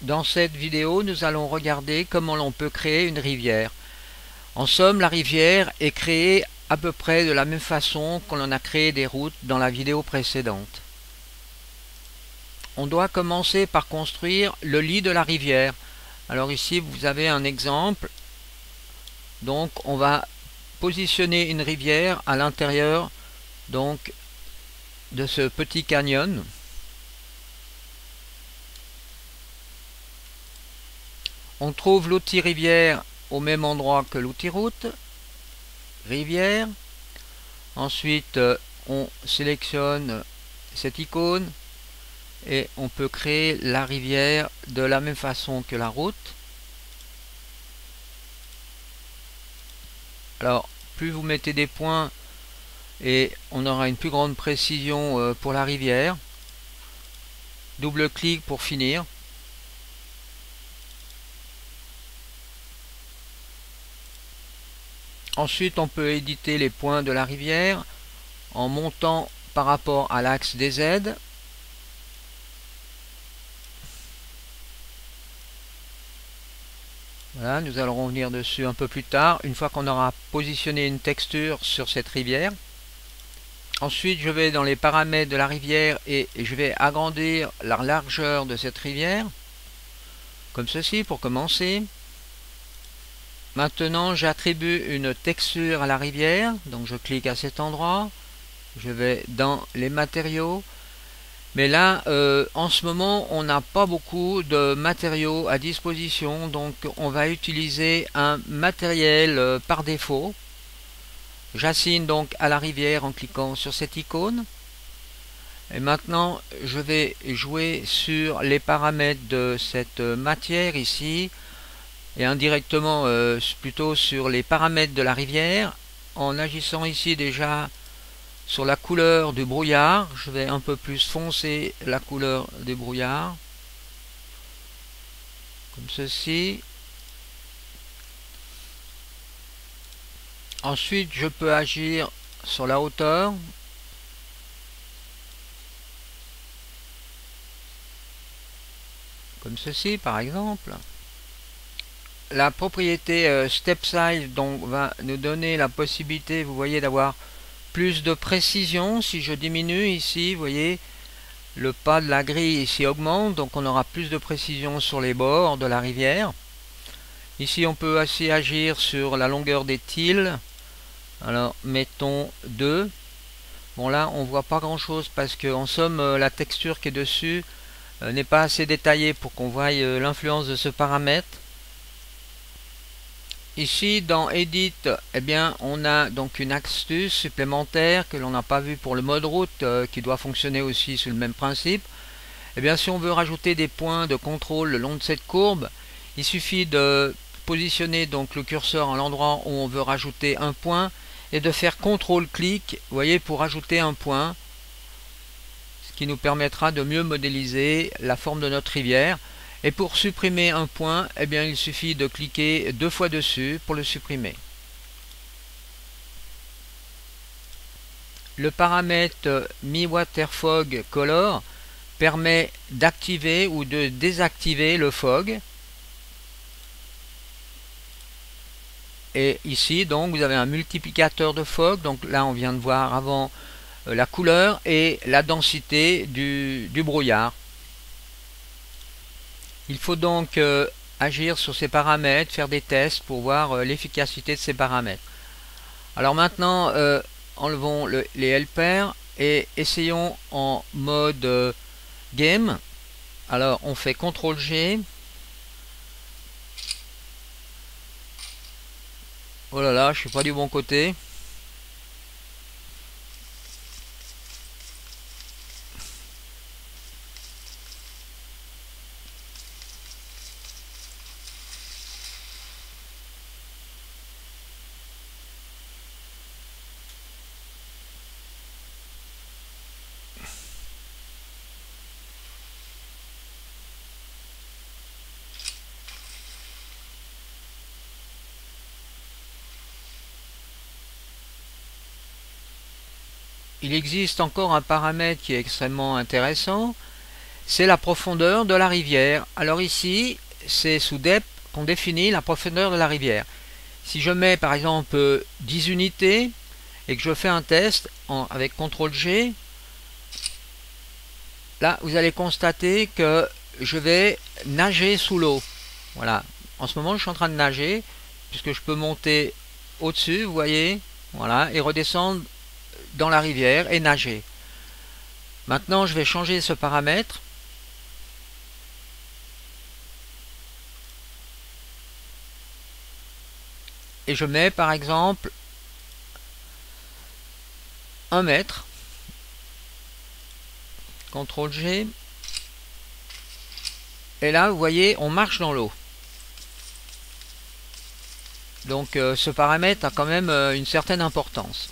Dans cette vidéo, nous allons regarder comment l'on peut créer une rivière. En somme, la rivière est créée à peu près de la même façon qu'on en a créé des routes dans la vidéo précédente. On doit commencer par construire le lit de la rivière. Alors ici, vous avez un exemple. Donc, on va positionner une rivière à l'intérieur donc de ce petit canyon. On trouve l'outil rivière au même endroit que l'outil route. Rivière. Ensuite, on sélectionne cette icône et on peut créer la rivière de la même façon que la route. Alors, plus vous mettez des points et on aura une plus grande précision pour la rivière. Double-clic pour finir. Ensuite, on peut éditer les points de la rivière en montant par rapport à l'axe des Z. Voilà, nous allons revenir dessus un peu plus tard, une fois qu'on aura positionné une texture sur cette rivière. Ensuite, je vais dans les paramètres de la rivière et je vais agrandir la largeur de cette rivière, comme ceci pour commencer. Maintenant, j'attribue une texture à la rivière, donc je clique à cet endroit, je vais dans les matériaux, mais là, en ce moment, on n'a pas beaucoup de matériaux à disposition, donc on va utiliser un matériel par défaut. J'assigne donc à la rivière en cliquant sur cette icône. Et maintenant, je vais jouer sur les paramètres de cette matière ici, et indirectement plutôt sur les paramètres de la rivière, en agissant ici déjà sur la couleur du brouillard. Je vais un peu plus foncer la couleur du brouillard, comme ceci. Ensuite, je peux agir sur la hauteur. Comme ceci, par exemple. La propriété Step Size donc va nous donner la possibilité, vous voyez, d'avoir plus de précision. Si je diminue ici, vous voyez, le pas de la grille ici augmente, donc on aura plus de précision sur les bords de la rivière. Ici, on peut aussi agir sur la longueur des tiles. Alors, mettons 2. Bon, là, on voit pas grand chose parce que, en somme, la texture qui est dessus n'est pas assez détaillée pour qu'on voie l'influence de ce paramètre. Ici dans Edit, eh bien, on a donc une astuce supplémentaire que l'on n'a pas vu pour le mode route qui doit fonctionner aussi sur le même principe. Eh bien, si on veut rajouter des points de contrôle le long de cette courbe, il suffit de positionner donc le curseur à l'endroit où on veut rajouter un point et de faire CTRL-clic, vous voyez, pour rajouter un point, ce qui nous permettra de mieux modéliser la forme de notre rivière. Et pour supprimer un point, eh bien, il suffit de cliquer 2 fois dessus pour le supprimer. Le paramètre MiWaterFog Color permet d'activer ou de désactiver le fog. Et ici, donc, vous avez un multiplicateur de fog. Donc là, on vient de voir avant la couleur et la densité du brouillard. Il faut donc agir sur ces paramètres, faire des tests pour voir l'efficacité de ces paramètres. Alors maintenant, enlevons les helpers et essayons en mode game. Alors on fait CTRL-G. Oh là là, je suis pas du bon côté. Il existe encore un paramètre qui est extrêmement intéressant, c'est la profondeur de la rivière. Alors ici, c'est sous depth qu'on définit la profondeur de la rivière. Si je mets par exemple 10 unités et que je fais un test avec CTRL-G, là vous allez constater que je vais nager sous l'eau. Voilà, en ce moment je suis en train de nager puisque je peux monter au-dessus, vous voyez, voilà, et redescendre dans la rivière et nager. Maintenant je vais changer ce paramètre. Et je mets par exemple 1 mètre. CTRL-G. Et là, vous voyez, on marche dans l'eau. Donc ce paramètre a quand même une certaine importance.